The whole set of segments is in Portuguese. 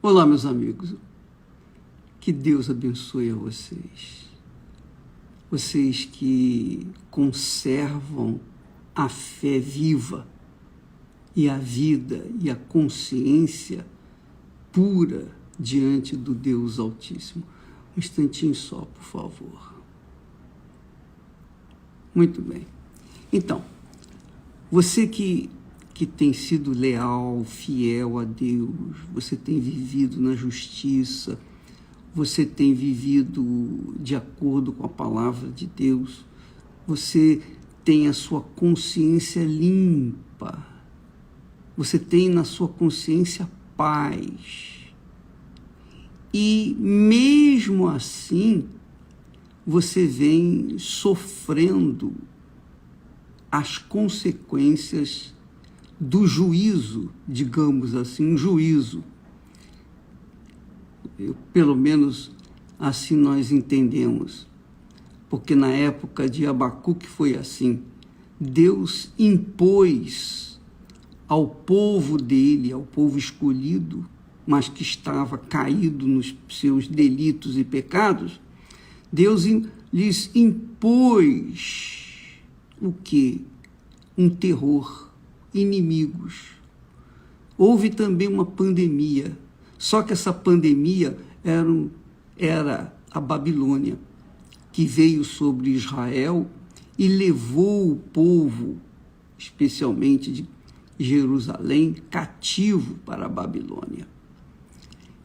Olá, meus amigos. Que Deus abençoe a vocês. Vocês que conservam a fé viva e a vida e a consciência pura diante do Deus Altíssimo. Um instantinho só, por favor. Muito bem. Então, você que tem sido leal, fiel a Deus, você tem vivido na justiça, você tem vivido de acordo com a palavra de Deus, você tem a sua consciência limpa, você tem na sua consciência paz. E mesmo assim, você vem sofrendo as consequências do juízo, digamos assim, um juízo. Pelo menos assim nós entendemos, porque na época de Abacuque foi assim. Deus impôs ao povo dele, ao povo escolhido, mas que estava caído nos seus delitos e pecados, Deus lhes impôs o quê? Um terror, inimigos. Houve também uma pandemia, só que essa pandemia era a Babilônia, que veio sobre Israel e levou o povo, especialmente de Jerusalém, cativo para a Babilônia.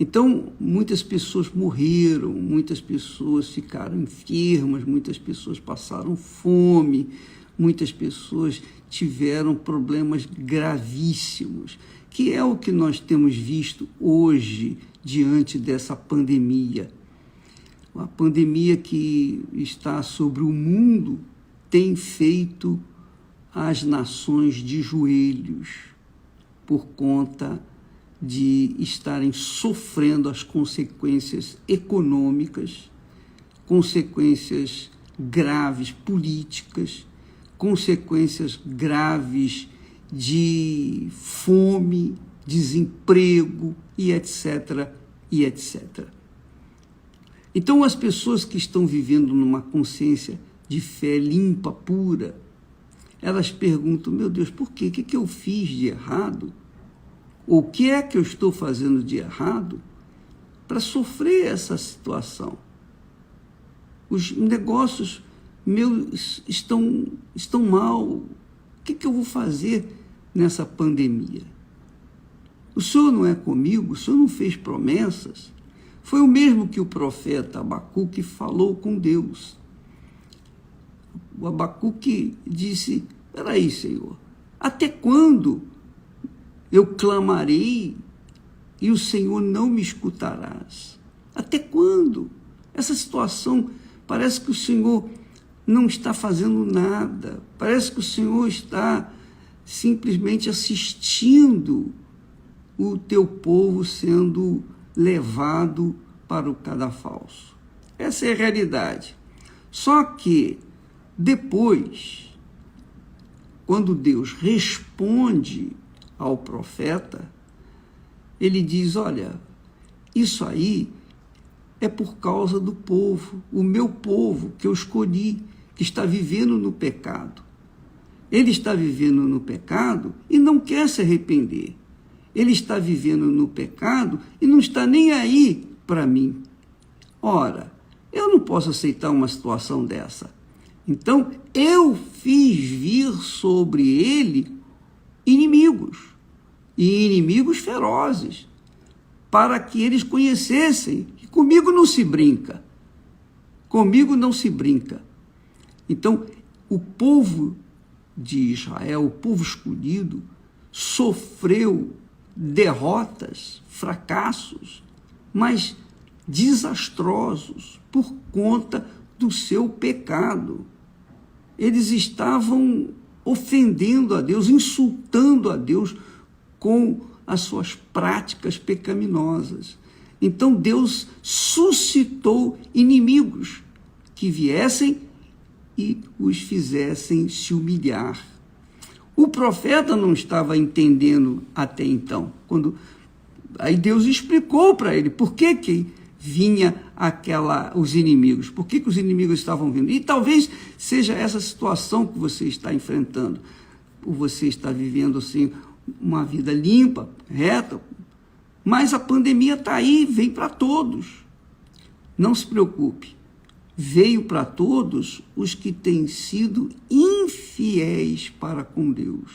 Então, muitas pessoas morreram, muitas pessoas ficaram enfermas, muitas pessoas passaram fome, muitas pessoas tiveram problemas gravíssimos, que é o que nós temos visto hoje diante dessa pandemia. A pandemia que está sobre o mundo tem feito as nações de joelhos por conta de estarem sofrendo as consequências econômicas, consequências graves políticas, consequências graves de fome, desemprego e etc, e etc. Então, as pessoas que estão vivendo numa consciência de fé limpa, pura, elas perguntam, meu Deus, por quê? O que eu fiz de errado? Ou o que é que eu estou fazendo de errado para sofrer essa situação? Os negócios meus estão mal. O que eu vou fazer nessa pandemia? O Senhor não é comigo? O Senhor não fez promessas? Foi o mesmo que o profeta Abacuque falou com Deus. O Abacuque disse, peraí, Senhor, até quando eu clamarei e o Senhor não me escutarás? Até quando? Essa situação, parece que o Senhor não está fazendo nada. Parece que o Senhor está simplesmente assistindo o teu povo sendo levado para o cadafalso. Essa é a realidade. Só que depois, quando Deus responde ao profeta, ele diz, olha, isso aí é por causa do povo, o meu povo que eu escolhi, que está vivendo no pecado. Ele está vivendo no pecado e não quer se arrepender. Ele está vivendo no pecado e não está nem aí para mim. Ora, eu não posso aceitar uma situação dessa. Então, eu fiz vir sobre ele inimigos, e inimigos ferozes, para que eles conhecessem que comigo não se brinca. Comigo não se brinca. Então, o povo de Israel, o povo escolhido, sofreu derrotas, fracassos, mas desastrosos por conta do seu pecado. Eles estavam ofendendo a Deus, insultando a Deus com as suas práticas pecaminosas. Então Deus suscitou inimigos que viessem e os fizessem se humilhar. O profeta não estava entendendo até então, quando Aí Deus explicou para ele por que vinha os inimigos, por que os inimigos estavam vindo. E talvez seja essa situação que você está enfrentando, ou você está vivendo assim, uma vida limpa, reta, mas a pandemia está aí, vem para todos. Não se preocupe, veio para todos os que têm sido infiéis para com Deus.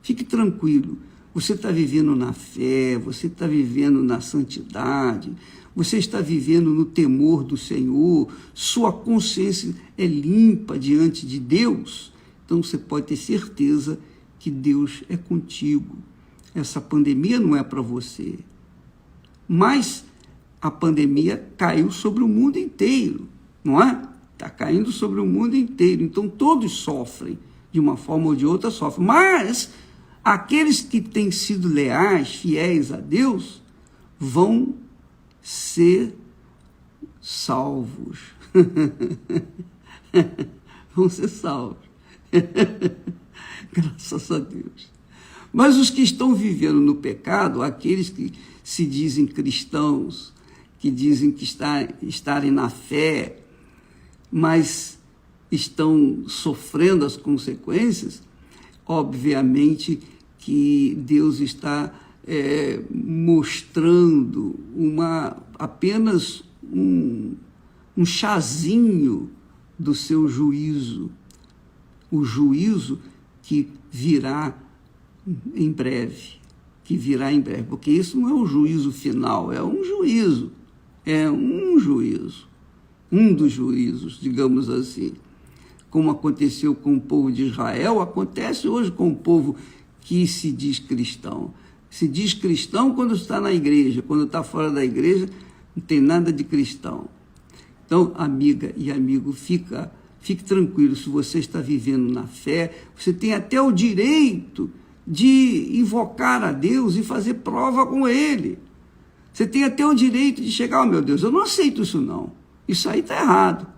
Fique tranquilo, você está vivendo na fé, você está vivendo na santidade, você está vivendo no temor do Senhor, sua consciência é limpa diante de Deus, então você pode ter certeza que Deus é contigo. Essa pandemia não é para você, mas a pandemia caiu sobre o mundo inteiro, não é? Está caindo sobre o mundo inteiro, então todos sofrem, de uma forma ou de outra sofrem, mas aqueles que têm sido leais, fiéis a Deus, vão ser salvos. Vão ser salvos. Graças a Deus. Mas os que estão vivendo no pecado, aqueles que se dizem cristãos, que dizem que estarem na fé, mas estão sofrendo as consequências, obviamente que Deus está mostrando apenas um chazinho do seu juízo, o juízo que virá em breve, porque isso não é o juízo final, é um juízo, um dos juízos, digamos assim. Como aconteceu com o povo de Israel, acontece hoje com o povo que se diz cristão. Se diz cristão quando está na igreja, quando está fora da igreja, não tem nada de cristão. Então, amiga e amigo, fique tranquilo, se você está vivendo na fé, você tem até o direito de invocar a Deus e fazer prova com Ele. Você tem até o direito de chegar, meu Deus, eu não aceito isso não, isso aí está errado.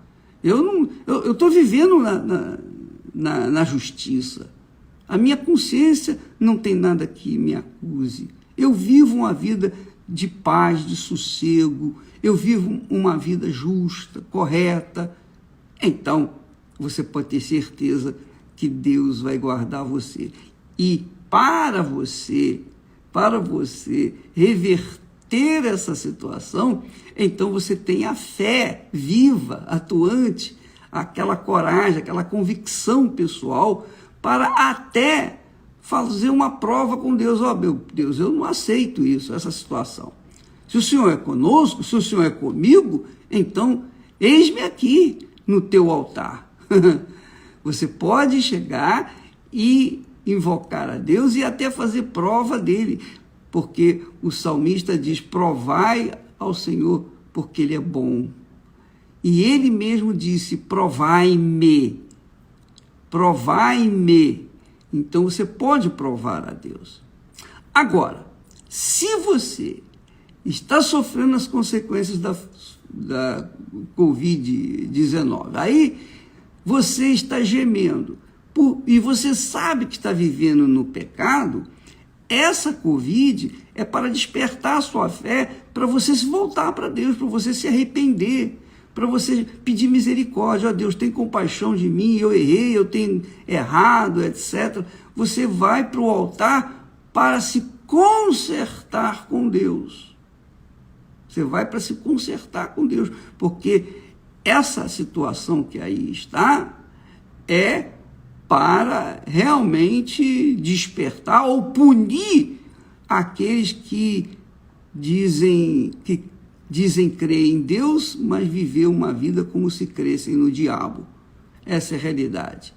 Eu estou vivendo na justiça. A minha consciência não tem nada que me acuse. Eu vivo uma vida de paz, de sossego. Eu vivo uma vida justa, correta. Então, você pode ter certeza que Deus vai guardar você. E para você reverter essa situação, então você tem a fé viva, atuante, aquela coragem, aquela convicção pessoal para até fazer uma prova com Deus. Meu Deus, eu não aceito isso, essa situação. Se o Senhor é conosco, se o Senhor é comigo, então eis-me aqui no teu altar. Você pode chegar e invocar a Deus e até fazer prova dele, porque o salmista diz, provai ao Senhor, porque ele é bom. E ele mesmo disse, provai-me. Então você pode provar a Deus. Agora, se você está sofrendo as consequências da Covid-19, aí você está gemendo, e você sabe que está vivendo no pecado, essa Covid é para despertar a sua fé, para você se voltar para Deus, para você se arrepender, para você pedir misericórdia. Ó Deus, tem compaixão de mim, eu errei, eu tenho errado, etc. Você vai para o altar para se consertar com Deus. Você vai para se consertar com Deus, porque essa situação que aí está é para realmente despertar ou punir aqueles que dizem crer em Deus, mas viver uma vida como se crescem no diabo. Essa é a realidade.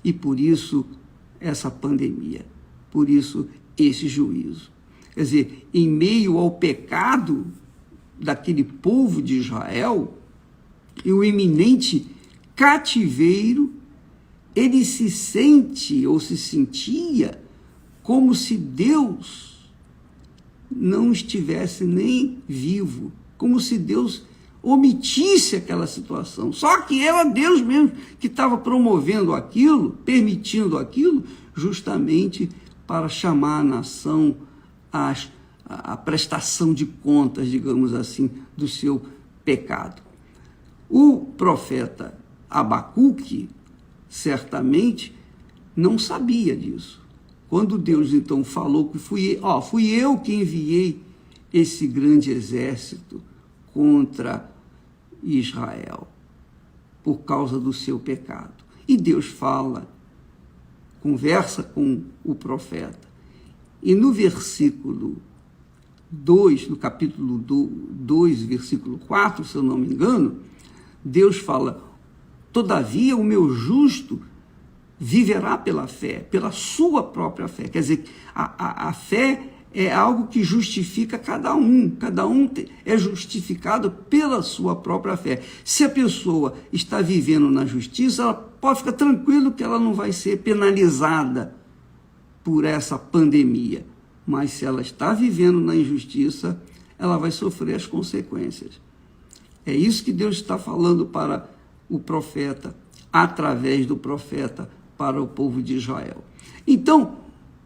E por isso essa pandemia, por isso esse juízo. Quer dizer, em meio ao pecado daquele povo de Israel e o iminente cativeiro, ele se sente ou se sentia como se Deus não estivesse nem vivo, como se Deus omitisse aquela situação. Só que era Deus mesmo que estava promovendo aquilo, permitindo aquilo, justamente para chamar a nação a prestação de contas, digamos assim, do seu pecado. O profeta Abacuque, certamente, não sabia disso. Quando Deus, então, falou que fui eu que enviei esse grande exército contra Israel, por causa do seu pecado. E Deus fala, conversa com o profeta. E no versículo 2, no capítulo 2, versículo 4, se eu não me engano, Deus fala: todavia o meu justo viverá pela fé, pela sua própria fé. Quer dizer, a fé é algo que justifica cada um é justificado pela sua própria fé. Se a pessoa está vivendo na justiça, ela pode ficar tranquilo que ela não vai ser penalizada por essa pandemia, mas se ela está vivendo na injustiça, ela vai sofrer as consequências. É isso que Deus está falando para o profeta, através do profeta, para o povo de Israel. Então,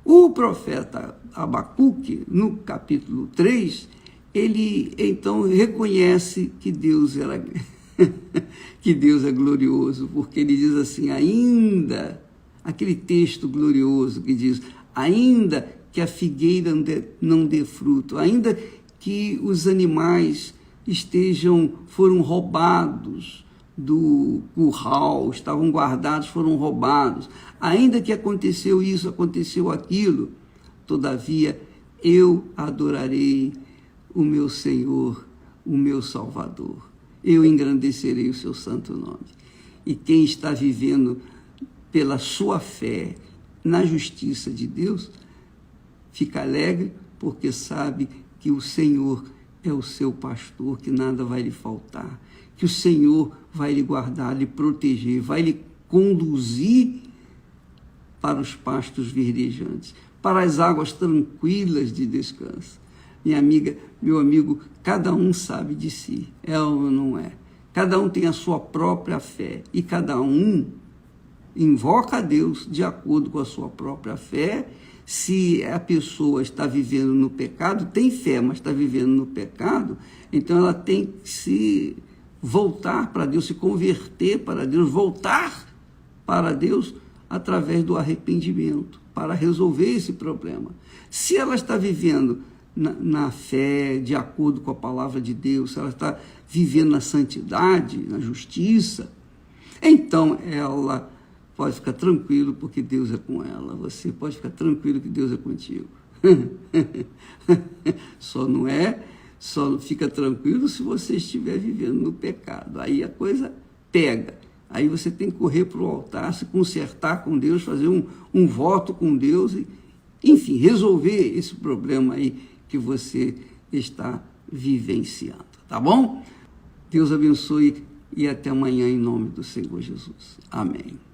o profeta Abacuque, no capítulo 3, ele então reconhece que Deus é glorioso, porque ele diz assim, ainda, aquele texto glorioso que diz, ainda que a figueira não dê fruto, ainda que os animais foram roubados do curral, estavam guardados, foram roubados, ainda que aconteceu isso, aconteceu aquilo, todavia eu adorarei o meu Senhor, o meu Salvador, eu engrandecerei o seu santo nome. E quem está vivendo pela sua fé na justiça de Deus, fica alegre porque sabe que o Senhor é o seu pastor, que nada vai lhe faltar, que o Senhor vai lhe guardar, lhe proteger, vai lhe conduzir para os pastos verdejantes, para as águas tranquilas de descanso. Minha amiga, meu amigo, cada um sabe de si, é ou não é? Cada um tem a sua própria fé e cada um invoca a Deus de acordo com a sua própria fé. Se a pessoa está vivendo no pecado, tem fé, mas está vivendo no pecado, então ela tem que se voltar para Deus, se converter para Deus, voltar para Deus através do arrependimento, para resolver esse problema. Se ela está vivendo na fé, de acordo com a palavra de Deus, se ela está vivendo na santidade, na justiça, então ela pode ficar tranquilo porque Deus é com ela. Você pode ficar tranquilo que Deus é contigo. Só fica tranquilo se você estiver vivendo no pecado. Aí a coisa pega. Aí você tem que correr para o altar, se consertar com Deus, fazer um voto com Deus, e, enfim, resolver esse problema aí que você está vivenciando. Tá bom? Deus abençoe e até amanhã em nome do Senhor Jesus. Amém.